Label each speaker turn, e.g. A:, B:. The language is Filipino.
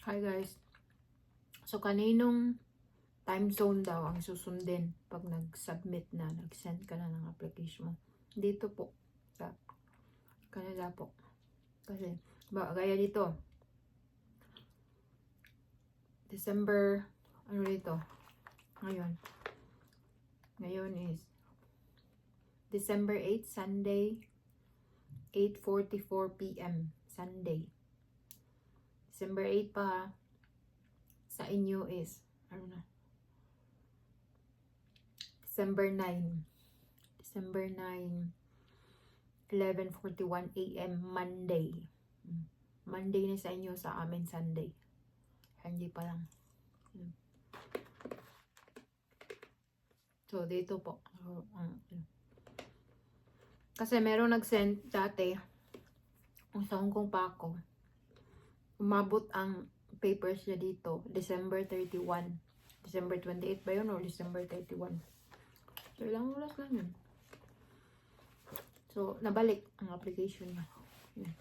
A: Hi guys. So, kaninong time zone daw ang susundin pag nag-submit na, nag-send ka na ng application mo? Dito po, sa Canada po. Kasi, gaya dito, December, ano dito? Ngayon is December 8, Sunday, 8:44 p.m. Sunday. December 8 pa ha. Sa inyo is, December 9. December 9, 11:41 a.m. Monday. Monday na sa inyo, sa amin Sunday. Hindi pa lang. So, dito po. Kasi meron nag-send dati, sa Hong Kong pa ako, umabot ang papers niya dito, December 31. December 28 ba yun o December 31? So, ilang oras lang yun. So, nabalik ang application niya.